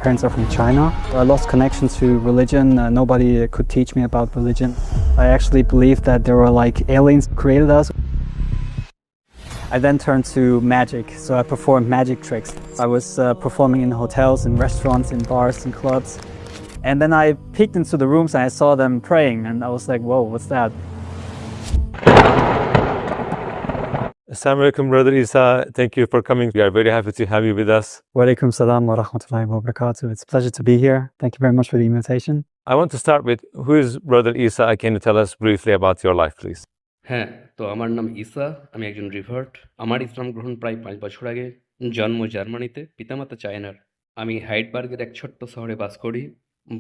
parents are from China. I lost connection to religion. Nobody could teach me about religion. I actually believed that there were like aliens who created us. I then turned to magic, so I performed magic tricks. I was performing in hotels, in restaurants, in bars, in clubs. And then I peeked into the rooms and I saw them praying, and I was like, whoa, what's that? Assalamu alaikum, Brother Isa. Thank you for coming. We are very happy to have you with us. Wa alaikum salam wa rahmatullahi wa barakatuh. It's a pleasure to be here. Thank you very much for the invitation. I want to start with, who is Brother Isa? Can you tell us briefly about your life, please? হ্যাঁ, তো আমার নাম ঈসা, আমি একজন revert. আমার ইসলাম গ্রহণ প্রায় 5 বছর আগে। জন্ম জার্মানিতে, পিতামাতা চায়নার। আমি হাইডবার্গের এক ছোট্ট শহরে বাস করি।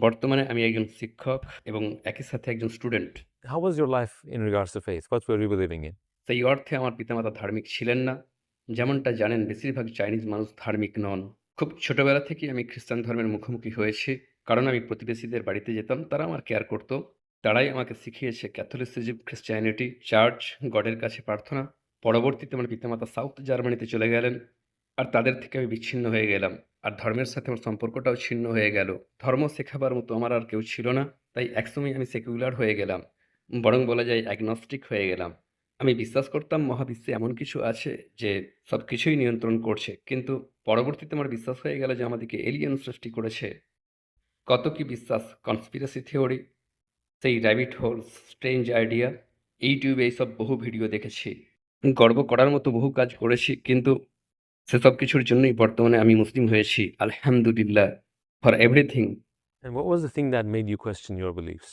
বর্তমানে আমি একজন শিক্ষক এবং একই সাথে একজন student. How was your life in regards to faith? What were you believing in? সেই অর্থে আমার পিতামাতা ধার্মিক ছিলেন না। যেমনটা জানেন, বেশিরভাগ চাইনিজ মানুষ ধার্মিক নন। খুব ছোটবেলা থেকেই আমি খ্রিস্টান ধর্মের মুখোমুখি হয়েছি, কারণ আমি প্রতিবেশীদের বাড়িতে যেতাম, তারা আমার কেয়ার করতো। তারাই আমাকে শিখিয়েছে ক্যাথলিসিজম, খ্রিস্টানিটি, চার্চ, গডের কাছে প্রার্থনা। পরবর্তীতে আমার পিতামাতা সাউথ জার্মানিতে চলে গেলেন, আর তাদের থেকে আমি বিচ্ছিন্ন হয়ে গেলাম, আর ধর্মের সাথে আমার সম্পর্কটাও ছিন্ন হয়ে গেল। ধর্ম শেখাবার মতো আমার আর কেউ ছিল না, তাই একসময় আমি সেকুলার হয়ে গেলাম, বরং বলা যায় অ্যাগনস্টিক হয়ে গেলাম। আমি বিশ্বাস করতাম মহাবিশ্বে এমন কিছু আছে যে সব কিছুই নিয়ন্ত্রণ করছে, কিন্তু পরবর্তীতে আমার বিশ্বাস হয়ে গেল যে আমাদেরকে এলিয়েন সৃষ্টি করেছে। কত কি বিশ্বাস, কনস্পিরেসি থিওরি, সেই র্যাবিট হোল, স্ট্রেঞ্জ আইডিয়া। ইউটিউবে এইসব বহু ভিডিও দেখেছি, গর্ব করার মতো বহু কাজ করেছি, কিন্তু সেসব কিছুর জন্যই বর্তমানে আমি মুসলিম হয়েছি। আলহামদুলিল্লাহ for everything. And what was the thing that made you question your beliefs?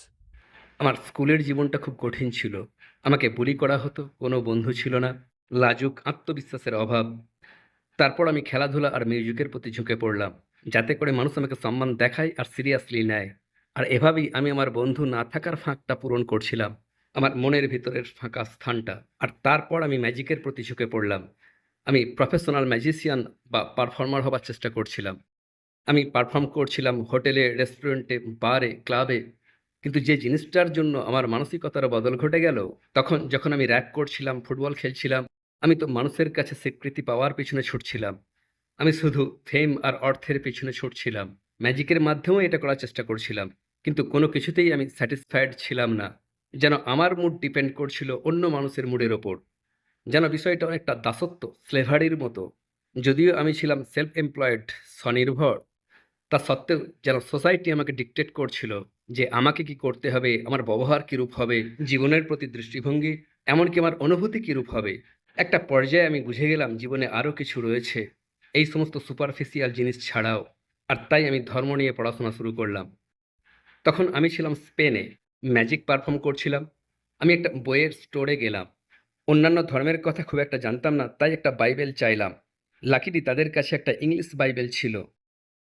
আমার স্কুলের জীবনটা খুব কঠিন ছিল। আমাকে বুলি করা হতো, কোনো বন্ধু ছিল না, লাজুক, আত্মবিশ্বাসের অভাব। তারপর আমি খেলাধুলা আর মিউজিকের প্রতি ঝুঁকে পড়লাম, যাতে করে মানুষ আমাকে সম্মান দেখায় আর সিরিয়াসলি নেয়। আর এভাবেই আমি আমার বন্ধু না থাকার ফাঁকটা পূরণ করছিলাম, আমার মনের ভিতরের ফাঁকা স্থানটা। আর তারপর আমি ম্যাজিকের প্রতি ঝুঁকে পড়লাম। আমি প্রফেশনাল ম্যাজিশিয়ান বা পারফর্মার হবার চেষ্টা করছিলাম। আমি পারফর্ম করছিলাম হোটেলে, রেস্টুরেন্টে, বারে, ক্লাবে। কিন্তু যে জিনিসটার জন্য আমার মানসিকতার বদল ঘটে গেল, যখন আমি র্যাপ করছিলাম, ফুটবল খেলছিলাম, আমি তো মানুষের কাছে স্বীকৃতি পাওয়ার পিছনে ছুটছিলাম। আমি শুধু ফেম আর অর্থের পিছনে ছুটছিলাম। ম্যাজিকের মাধ্যমেও এটা করার চেষ্টা করছিলাম, কিন্তু কোনো কিছুতেই আমি স্যাটিসফাইড ছিলাম না। যেন আমার মুড ডিপেন্ড করছিল অন্য মানুষের মুডের ওপর। যেন বিষয়টা অনেকটা দাসত্ব, স্লেভারির মতো। যদিও আমি ছিলাম সেলফ এমপ্লয়েড, স্বনির্ভর, তা সত্ত্বেও যেন সোসাইটি আমাকে ডিকটেট করছিল যে আমাকে কি করতে হবে, আমার ব্যবহার কীরূপ হবে, জীবনের প্রতি দৃষ্টিভঙ্গি, এমনকি আমার অনুভূতি কীরূপ হবে। একটা পর্যায়ে আমি বুঝে গেলাম জীবনে আরও কিছু রয়েছে, এই সমস্ত সুপারফিশিয়াল জিনিস ছাড়াও। আর তাই আমি ধর্ম নিয়ে পড়াশোনা শুরু করলাম। তখন আমি ছিলাম স্পেনে, ম্যাজিক পারফর্ম করছিলাম। আমি একটা বইয়ের স্টোরে গেলাম। অন্যান্য ধর্মের কথা খুব একটা জানতাম না, তাই একটা বাইবেল চাইলাম। লাকিলি তাদের কাছে একটা ইংলিশ বাইবেল ছিল,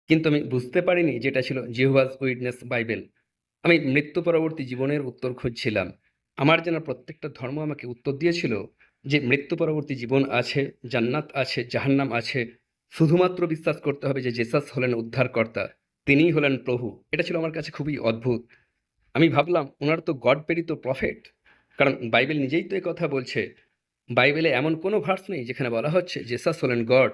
কিন্তু আমি বুঝতে পারিনি যেটা ছিল জিহোভাস উইটনেস বাইবেল। আমি মৃত্যু পরবর্তী জীবনের উত্তর খুঁজছিলাম। আমার যেন প্রত্যেকটা ধর্ম আমাকে উত্তর দিয়েছিল যে মৃত্যু পরবর্তী জীবন আছে, জান্নাত আছে, জাহান্নাম আছে। শুধুমাত্র বিশ্বাস করতে হবে যে জেসাস হলেন উদ্ধারকর্তা, তিনিই হলেন প্রভু। এটা ছিল আমার কাছে খুবই অদ্ভুত। আমি ভাবলাম, ওনার তো গড প্রেরিত প্রফেট, কারণ বাইবেল নিজেই তো কথা বলছে। বাইবেলে এমন কোনো ভার্স নেই যেখানে বলা হচ্ছে জেসাস হলেন গড,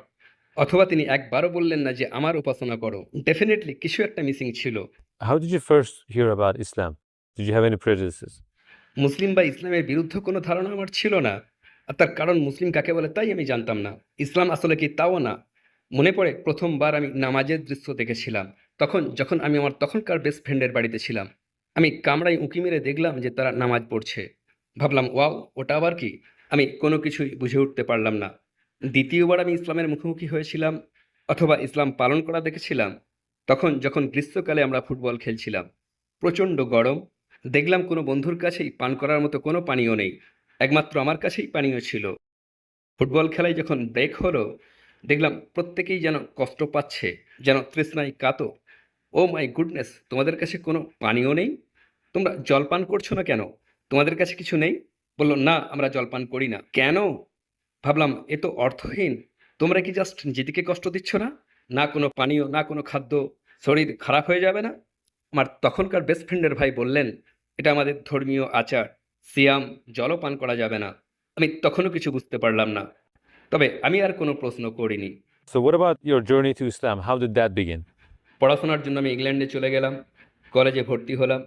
অথবা তিনি একবারও বললেন না যে আমার উপাসনা করো। ডেফিনেটলি কিছু একটা মিসিং ছিল। How did you first hear about Islam? Did you have any prejudices? মুসলিম বা ইসলামের বিরুদ্ধে কোনো ধারণা আমার ছিল না, আর তার কারণ মুসলিম কাকে বলে তাই আমি জানতাম না। ইসলাম আসলে কি তাও না। মনে পড়ে প্রথমবার আমি নামাজের দৃশ্য দেখেছিলাম, যখন আমি আমার তখনকার বেস্ট ফ্রেন্ডের বাড়িতে ছিলাম। আমি কামরায় উঁকি মেরে দেখলাম যে তারা নামাজ পড়ছে। ভাবলাম, ওয়াও, ওটা আবার কি? আমি কোনো কিছুই বুঝে উঠতে পারলাম না। দ্বিতীয়বার আমি ইসলামের মুখোমুখি হয়েছিলাম, অথবা ইসলাম পালন করা দেখেছিলাম, যখন গ্রীষ্মকালে আমরা ফুটবল খেলছিলাম। প্রচণ্ড গরম। দেখলাম কোনো বন্ধুর কাছেই পান করার মতো কোনো পানীয় নেই, একমাত্র আমার কাছেই পানীয় ছিল। ফুটবল খেলায় যখন ব্রেক হলো, দেখলাম প্রত্যেকেই যেন কষ্ট পাচ্ছে, যেন তৃষ্ণায় কাতো। ও মাই গুডনেস, তোমাদের কাছে কোনো পানীয় নেই? তোমরা জলপান করছো না কেন? তোমাদের কাছে কিছু নেই? বলল, না, আমরা জলপান করি না। কেন? ভাবলাম, এ তো অর্থহীন। তোমরা কি জাস্ট নিজেদেরকে কষ্ট দিচ্ছ না? না কোনো পানীয়, না কোনো খাদ্য, শরীর খারাপ হয়ে যাবে না? আমার তখনকার বেস্ট ফ্রেন্ডের ভাই বললেন, এটা আমাদের ধর্মীয় আচার, সিয়াম, জলও পান করা যাবে না। আমি তখনও কিছু বুঝতে পারলাম না, তবে আমি আর কোনো প্রশ্ন করিনি। So what about your journey to Islam? How did that begin? পড়াশোনার জন্য আমি ইংল্যান্ডে চলে গেলাম, কলেজে ভর্তি হলাম।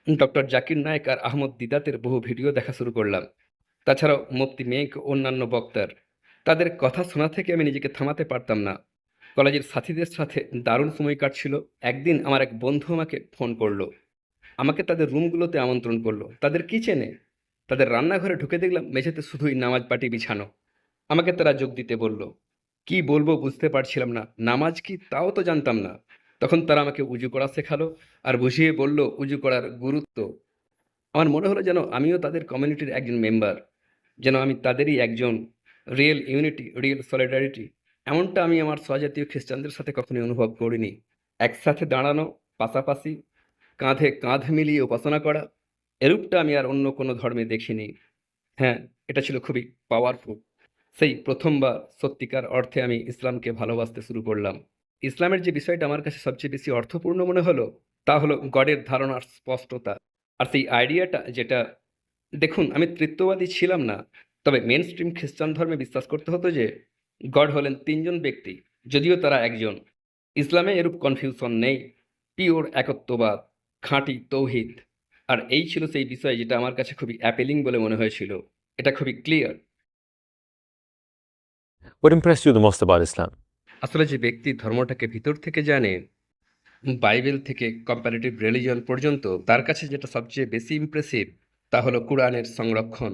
ডক্টর জাকির নায়েক আর আহমদ দিদাতের বহু ভিডিও দেখা শুরু করলাম। তাছাড়াও মুফতি মেঘ ও অন্যান্য বক্তার, তাদের কথা শোনা থেকে আমি নিজেকে থামাতে পারতাম না। কলেজের সাথীদের সাথে দারুণ সময় কাটছিল। একদিন আমার এক বন্ধু আমাকে ফোন করলো, আমাকে তাদের রুমগুলোতে আমন্ত্রণ করলো, তাদের কিচেনে। তাদের রান্নাঘরে ঢুকে দেখলাম মেঝেতে শুধুই নামাজ পাটি বিছানো। আমাকে তারা যোগ দিতে বলল। কি বলবো বুঝতে পারছিলাম না, নামাজ কি তাও তো জানতাম না। তখন তারা আমাকে উজু করা শেখালো আর বুঝিয়ে বলল উজু করার গুরুত্ব। আমার মনে হলো যেন আমিও তাদের কমিউনিটির একজন মেম্বার, যেন আমি তাদেরই একজন। রিয়েল ইউনিটি, রিয়েল সলিডারিটি, এমনটা আমি আমার স্বজাতীয় খ্রিস্টানদের সাথে কখনোই অনুভব করিনি। একসাথে দাঁড়ানো, পাশাপাশি কাঁধে কাঁধ মিলিয়ে উপাসনা করা, এরূপটা আমি আর অন্য কোনো ধর্মে দেখিনি। হ্যাঁ, এটা ছিল খুবই পাওয়ারফুল। সেই প্রথমবার সত্যিকার অর্থে আমি ইসলামকে ভালোবাসতে শুরু করলাম। ইসলামের যে বিষয়টা আমার কাছে সবচেয়ে বেশি অর্থপূর্ণ মনে হলো, তা হলো গডের ধারণার স্পষ্টতা। আর সেই আইডিয়াটা যেটা, দেখুন আমি তৃত্ববাদী ছিলাম না, তবে মেন স্ট্রিম খ্রিস্টান ধর্মে বিশ্বাস করতে হতো যে গড হলেন তিনজন ব্যক্তি, যদিও তারা একজন। ইসলামে এরূপ কনফিউশন নেই, পিওর একত্ববাদ, খাঁটি তৌহিদ। আর এই ছিল সেই বিষয় যেটা আমার কাছে খুবই অ্যাপেলিং বলে মনে হয়েছিল। এটা খুবই clear. What impressed you the most about Islam? আসলে যে ব্যক্তি ধর্মটাকে ভিতর থেকে জানে, বাইবেল থেকে কম্পারেটিভ রিলিজন পর্যন্ত, তার কাছে যেটা সবচেয়ে বেশি ইমপ্রেসিভ তা হলো কোরআনের সংরক্ষণ,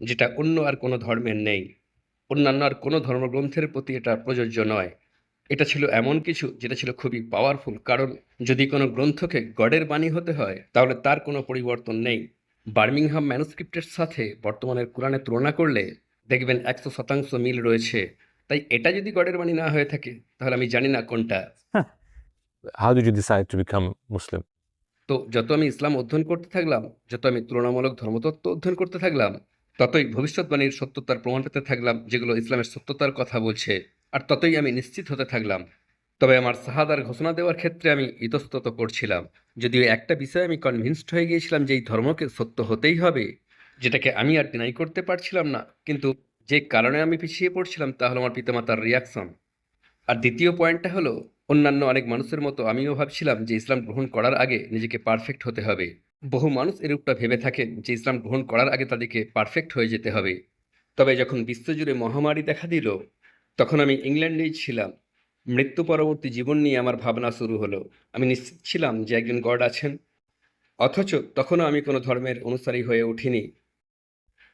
যেটা অন্য আর কোনো ধর্মের নেই। অন্যান্য আর কোনো ধর্মগ্রন্থের প্রতি এটা প্রযোজ্য নয়। এটা ছিল এমন কিছু যেটা ছিল খুবই পাওয়ারফুল, কারণ যদি কোনো গ্রন্থকে গডের বাণী হতে হয় তাহলে তার কোনো পরিবর্তন নেই। বার্মিংহাম ম্যানুস্ক্রিপ্টের সাথে বর্তমানের কোরআনের তুলনা করলে দেখবেন 100% মিল রয়েছে। তাই এটা যদি গডের বাণী না হয়ে থাকে তাহলে আমি জানি না কোনটা। How did you decide to become Muslim? তো যত আমি ইসলাম অধ্যয়ন করতে থাকলাম, যত আমি তুলনামূলক ধর্মতত্ত্ব অধ্যয়ন করতে থাকলাম, ততই ভবিষ্যৎবাণীর সত্যতার প্রমাণ পেতে থাকলাম যেগুলো ইসলামের সত্যতার কথা বলছে, আর ততই আমি নিশ্চিত হতে থাকলাম। তবে আমার শাহাদার ঘোষণা দেওয়ার ক্ষেত্রে আমি ইতস্তত করছিলাম। যদিও একটা বিষয়ে আমি কনভিন্সড হয়ে গিয়েছিলাম যে এই ধর্মকে সত্য হতেই হবে, যেটাকে আমি আর ডিনাই করতে পারছিলাম না, কিন্তু যে কারণে আমি পিছিয়ে পড়ছিলাম তা হলো আমার পিতামাতার রিয়াকশন। আর দ্বিতীয় পয়েন্টটা হলো, অন্যান্য অনেক মানুষের মতো আমিও ভাবছিলাম যে ইসলাম গ্রহণ করার আগে নিজেকে পারফেক্ট হতে হবে। বহু মানুষ এরূপটা ভেবে থাকেন যে ইসলাম গ্রহণ করার আগে তাদেরকে পারফেক্ট হয়ে যেতে হবে। তবে যখন বিশ্বজুড়ে মহামারী দেখা দিল, তখন আমি ইংল্যান্ডেই ছিলাম। মৃত্যু পরবর্তী জীবন নিয়ে আমার ভাবনা শুরু হলো। আমি নিশ্চিত ছিলাম যে একজন গড আছেন, অথচ তখনও আমি কোনো ধর্মের অনুসারী হয়ে উঠিনি।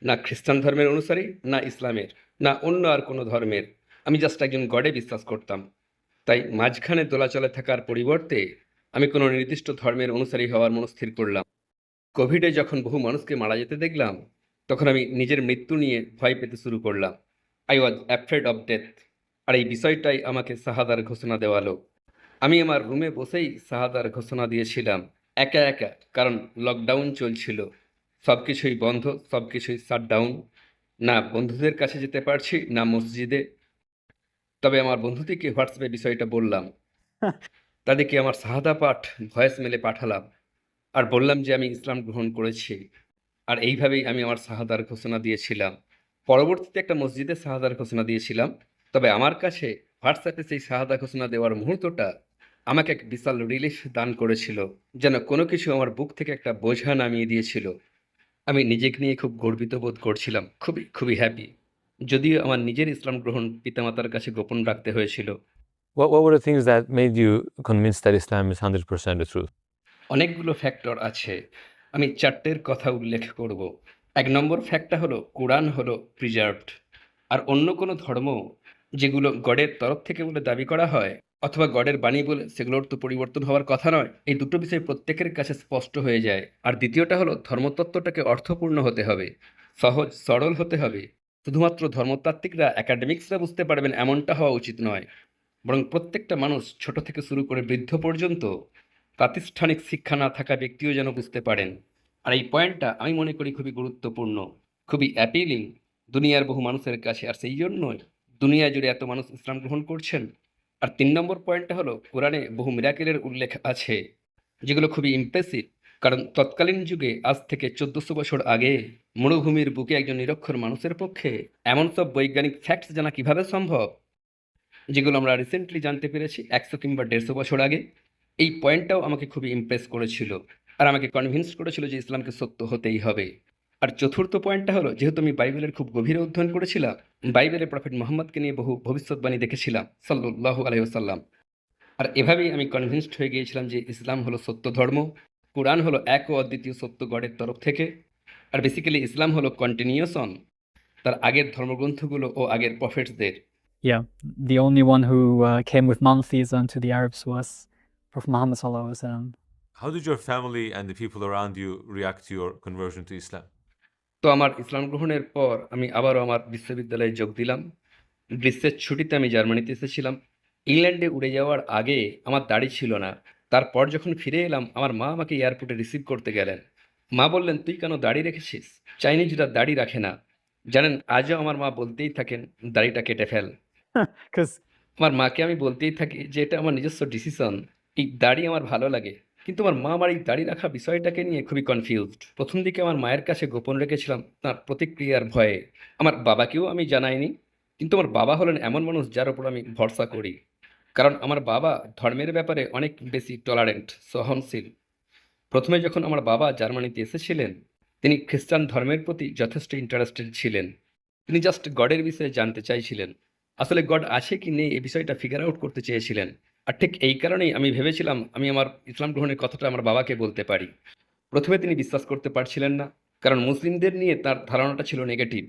না খ্রিস্টান ধর্মের অনুসারী, না ইসলামের, না অন্য আর কোনো ধর্মের। আমি জাস্ট একজন গডে বিশ্বাস করতাম। তাই মাঝখানে দোলাচলে থাকার পরিবর্তে আমি কোনো নির্দিষ্ট ধর্মের অনুসারী হওয়ার মনস্থির করলাম। কোভিডে যখন বহু মানুষকে মারা যেতে দেখলাম, তখন আমি নিজের মৃত্যু নিয়ে ভয় পেতে শুরু করলাম। I was afraid of death. আর এই বিষয়টাই আমাকে শাহাদার ঘোষণা দেওয়ালো। আমি আমার রুমে বসেই শাহাদার ঘোষণা দিয়েছিলাম, একা একা, কারণ লকডাউন চলছিল। সব কিছুই বন্ধ, সব কিছুই শাটডাউন। না বন্ধুদের কাছে যেতে পারছি, না মসজিদে। তবে আমার বন্ধুদেরকে হোয়াটসঅ্যাপে বিষয়টা বললাম। তাদেরকে আমার শাহাদা পাঠ ভয়েস মেলে পাঠালাম আর বললাম যে আমি ইসলাম গ্রহণ করেছি। আর এইভাবেই আমি আমার শাহাদার ঘোষণা দিয়েছিলাম। পরবর্তীতে একটা মসজিদে শাহাদার ঘোষণা দিয়েছিলাম। তবে আমার কাছে হোয়াটসঅ্যাপে সেই শাহাদা ঘোষণা দেওয়ার মুহূর্তটা আমাকে এক বিশাল রিলিফ দান করেছিল, যেন কোনো কিছু আমার বুক থেকে একটা বোঝা নামিয়ে দিয়েছিল। আমি নিজেকে নিয়ে খুব গর্বিত বোধ করছিলাম, খুবই খুবই হ্যাপি। যদিও আমার নিজের ইসলাম গ্রহণ পিতামাতার কাছে গোপন রাখতে হয়েছিল। What were the things that made you convinced that Islam is 100% the truth? অনেকগুলো ফ্যাক্টর আছে, আমি চারটের কথা উল্লেখ করব। ১ নম্বর ফ্যাক্টটা হলো কোরআন হলো প্রিজার্ভড। আর অন্য কোনো ধর্ম যেগুলো গডের তরফ থেকে বলে দাবি করা হয় অথবা গডের বাণী বলে সেগুলোর তো পরিবর্তন হওয়ার কথা নয়। এই দুটো বিষয় প্রত্যেকের কাছে স্পষ্ট হয়ে যায়। আর দ্বিতীয়টা হলো ধর্মতত্ত্বটাকে অর্থপূর্ণ হতে হবে, সহজ সরল হতে হবে। শুধুমাত্র ধর্মতাত্ত্বিকরা, একাডেমিক্সরা বুঝতে পারবেন এমনটা হওয়া উচিত নয়, বরং প্রত্যেকটা মানুষ ছোট থেকে শুরু করে বৃদ্ধ পর্যন্ত, প্রাতিষ্ঠানিক শিক্ষা না থাকা ব্যক্তিও যেন বুঝতে পারেন। আর এই পয়েন্টটা আমি মনে করি খুবই গুরুত্বপূর্ণ, খুবই অ্যাপিলিং দুনিয়ার বহু মানুষের কাছে। আর সেই জন্যই দুনিয়া জুড়ে এত মানুষ ইসলাম গ্রহণ করছেন। আর ৩ নম্বর পয়েন্টটা হলো কোরআনে বহু মিরাকেলের উল্লেখ আছে যেগুলো খুবই ইমপ্রেসিভ। কারণ তৎকালীন যুগে, আজ থেকে ১৪০০ বছর আগে, মরুভূমির বুকে একজন নিরক্ষর মানুষের পক্ষে এমন সব বৈজ্ঞানিক ফ্যাক্টস জানা কিভাবে সম্ভব, যেগুলো আমরা রিসেন্টলি জানতে পেরেছি ১০০ কিংবা ১৫০ বছর আগে। এই পয়েন্টটাও আমাকে খুবই ইমপ্রেস করেছিল আর আমাকে কনভিন্স করেছিল যে ইসলামকে সত্য হতেই হবে। আর চতুর্থ পয়েন্টটা হলো, যেহেতু আমি বাইবেলের খুব গভীরে অধ্যয়ন করেছিলাম, বাইবেলে প্রফেট মোহাম্মদকে নিয়ে বহু ভবিষ্যৎবাণী দেখেছিলাম সাল্লাল্লাহু আলাইহি ওয়াসাল্লাম। আর এভাবেই আমি কনভিন্সড হয়ে গিয়েছিলাম যে ইসলাম হলো সত্য ধর্ম, কোরআন হলো এক ও অদ্বিতীয় সত্য গডের তরফ থেকে, আর বেসিক্যালি ইসলাম হলো কন্টিনিউশন তার আগের ধর্মগ্রন্থগুলো ও আগের প্রফেটসদের। Yeah, the only one who came with monotheism to the Arabs was Prophet Muhammad sallallahu alaihi wasallam. How did your family and the people around you react to your conversion to Islam? তো আমার ইসলাম গ্রহণের পর আমি আবারও আমার বিশ্ববিদ্যালয়ে যোগ দিলাম। গ্রীষ্মের ছুটিতে আমি জার্মানিতে এসেছিলাম। ইংল্যান্ডে উড়ে যাওয়ার আগে আমার দাড়ি ছিল না। তারপর যখন ফিরে এলাম, আমার মা আমাকে এয়ারপোর্টে রিসিভ করতে গেলেন। মা বললেন, তুই কেন দাড়ি রেখেছিস? চাইনিজরা দাড়ি রাখে না। জানেন, আজও আমার মা বলতেই থাকেন, দাড়িটা কেটে ফেল। Because আমার মাকে আমি বলতেই থাকি যে এটা আমার নিজস্ব ডিসিশন, এই দাড়ি আমার ভালো লাগে। কিন্তু আমার মা আমার এই দাড়ি রাখা বিষয়টাকে নিয়ে খুবই কনফিউজড। প্রথম দিকে আমার মায়ের কাছে গোপন রেখেছিলাম তার প্রতিক্রিয়ার ভয়ে। আমার বাবাকেও আমি জানাইনি। কিন্তু আমার বাবা হলেন এমন মানুষ যার উপর আমি ভরসা করি, কারণ আমার বাবা ধর্মের ব্যাপারে অনেক বেশি টলারেন্ট, সহনশীল। প্রথমে যখন আমার বাবা জার্মানিতে এসেছিলেন, তিনি খ্রিস্টান ধর্মের প্রতি যথেষ্ট ইন্টারেস্টেড ছিলেন। তিনি জাস্ট গডের বিষয়ে জানতে চাইছিলেন, আসলে গড আছে কি নেই এই বিষয়টা ফিগার আউট করতে চেয়েছিলেন। আর ঠিক এই কারণেই আমি ভেবেছিলাম আমি আমার ইসলাম গ্রহণের কথাটা আমার বাবাকে বলতে পারি। প্রথমে তিনি বিশ্বাস করতে পারছিলেন না, কারণ মুসলিমদের নিয়ে তার ধারণাটা ছিল নেগেটিভ।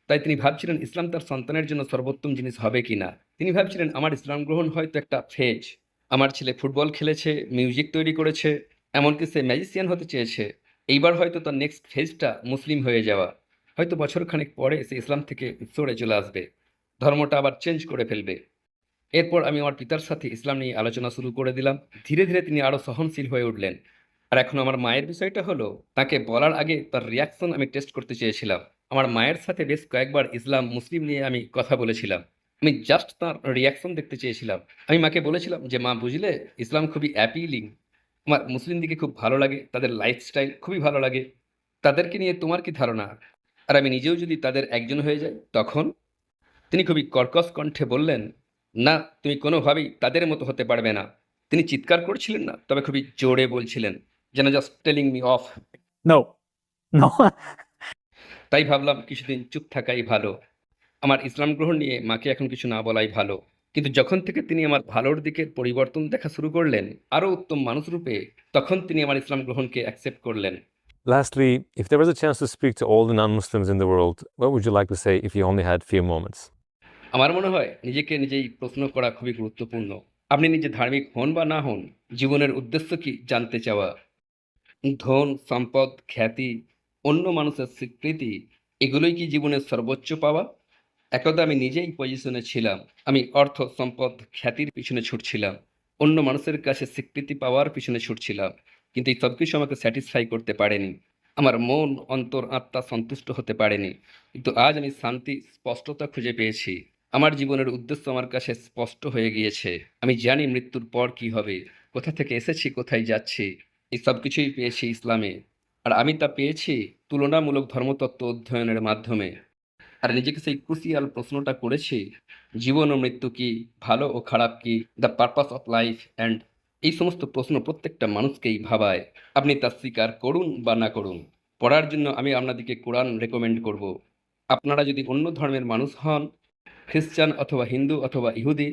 তাই তিনি ভাবছিলেন ইসলাম তার সন্তানের জন্য সর্বোত্তম জিনিস হবে কি না। তিনি ভাবছিলেন আমার ইসলাম গ্রহণ হয়তো একটা ফেজ। আমার ছেলে ফুটবল খেলেছে, মিউজিক তৈরি করেছে, এমনকি সে ম্যাজিশিয়ান হতে চেয়েছে। এইবার হয়তো তার নেক্সট ফেজটা মুসলিম হয়ে যাওয়া। হয়তো বছরখানেক পরে সে ইসলাম থেকে সরে চলে আসবে, ধর্মটা আবার চেঞ্জ করে ফেলবে। এরপর আমি আমার পিতার সাথে ইসলাম নিয়ে আলোচনা শুরু করে দিলাম। ধীরে ধীরে তিনি আরও সহনশীল হয়ে উঠলেন। আর এখন আমার মায়ের বিষয়টা হলো, তাকে বলার আগে তার রিয়াকশন আমি টেস্ট করতে চেয়েছিলাম। আমার মায়ের সাথে বেশ কয়েকবার ইসলাম মুসলিম নিয়ে আমি কথা বলেছিলাম। আমি জাস্ট তার রিয়াকশন দেখতে চেয়েছিলাম। আমি মাকে বলেছিলাম যে, মা বুঝলে, ইসলাম খুবই অ্যাপিলিং। আমার মুসলিমদিকে খুব ভালো লাগে, তাদের লাইফস্টাইল খুবই ভালো লাগে। তাদেরকে নিয়ে তোমার কি ধারণা? আর আমি নিজেও যদি তাদের একজন হয়ে যাই তখন? তিনি খুবই কর্কশ কণ্ঠে বললেন, না, তুমি কোনোভাবেই তাদের মতো হতে পারবে না। তিনি চিৎকার করছিলেন না, তবে খুবই জোরে বলছিলেন, যেন just telling me of. no, no. তাই ভাবলাম কিছুদিন চুপ থাকাই ভালো। আমার ইসলাম গ্রহণ নিয়ে মাকে এখন কিছু না বলাই ভালো। কিন্তু যখন থেকে তিনি আমার ভালোর দিকের পরিবর্তন দেখা শুরু করলেন, আরও উত্তম মানুষ রূপে, তখন তিনি আমার ইসলাম গ্রহণকে অ্যাকসেপ্ট করলেন। Lastly, if there was a chance to speak to all the non-Muslims in the world, what would you like to say if you only had few moments? আমার মনে হয় নিজেকে নিজেই প্রশ্ন করা খুবই গুরুত্বপূর্ণ। আপনি নিজে ধার্মিক হন বা না হন, জীবনের উদ্দেশ্য কি জানতে চাওয়া। ধন, সম্পদ, খ্যাতি, অন্য মানুষের স্বীকৃতি, এগুলোই কি জীবনের সর্বোচ্চ পাওয়া? একদা আমি নিজেই পজিশনে ছিলাম। আমি অর্থ, সম্পদ, খ্যাতির পিছনে ছুটছিলাম। অন্য মানুষের কাছে স্বীকৃতি পাওয়ার পিছনে ছুটছিলাম। কিন্তু এই সব কিছু আমাকে স্যাটিসফাই করতে পারেনি। আমার মন, অন্তর, আত্মা সন্তুষ্ট হতে পারেনি। কিন্তু আজ আমি শান্তি, স্পষ্টতা খুঁজে পেয়েছি। আমার জীবনের উদ্দেশ্য আমার কাছে স্পষ্ট হয়ে গিয়েছে। আমি জানি মৃত্যুর পর কি হবে, কোথা থেকে এসেছি, কোথায় যাচ্ছি। এই সব কিছুই পেয়েছি ইসলামে। আর আমি তা পেয়েছি তুলনামূলক ধর্মতত্ত্ব অধ্যয়নের মাধ্যমে। আর নিজেকে সেই ক্রুশিয়াল প্রশ্নটা করেছি, জীবন ও মৃত্যু কি, ভালো ও খারাপ কি, the purpose of life and এই সমস্ত প্রশ্ন প্রত্যেকটা মানুষকেই ভাবায়। আপনি তা স্বীকার করুন বা না করুন। পড়ার জন্য আমি আপনাদেরকে কোরআন রেকমেন্ড করব। আপনারা যদি অন্য ধর্মের মানুষ হন, খ্রিস্টান অথবা হিন্দু অথবা ইহুদি,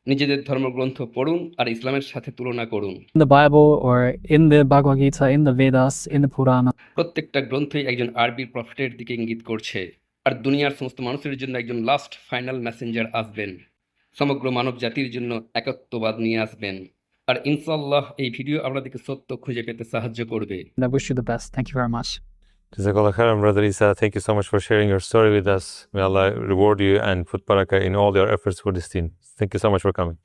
নিজেদের ধর্মগ্রন্থ পড়ুন আর ইসলামের সাথে তুলনা করুন। In the Bible or in the Bhagavad Gita, in the Vedas, in the Purana, প্রত্যেকটা গ্রন্থই একজন আরবি প্রফেটের দিকে ইঙ্গিত করছে। আর দুনিয়ার সমস্ত মানুষের জন্য একজন লাস্ট ফাইনাল মেসেঞ্জার আসবেন, সমগ্র মানব জাতির জন্য একত্ববাদ নিয়ে আসবেন। আর ইনশাআল্লাহ এই ভিডিও আপনাদেরকে সত্য খুঁজে পেতে সাহায্য করবে। and I wish you the best. Thank you very much. Jazakallah khairan, Brother Isa. Thank you so much for sharing your story with us. May Allah reward you and put barakah in all your efforts for this deen. Thank you so much for coming.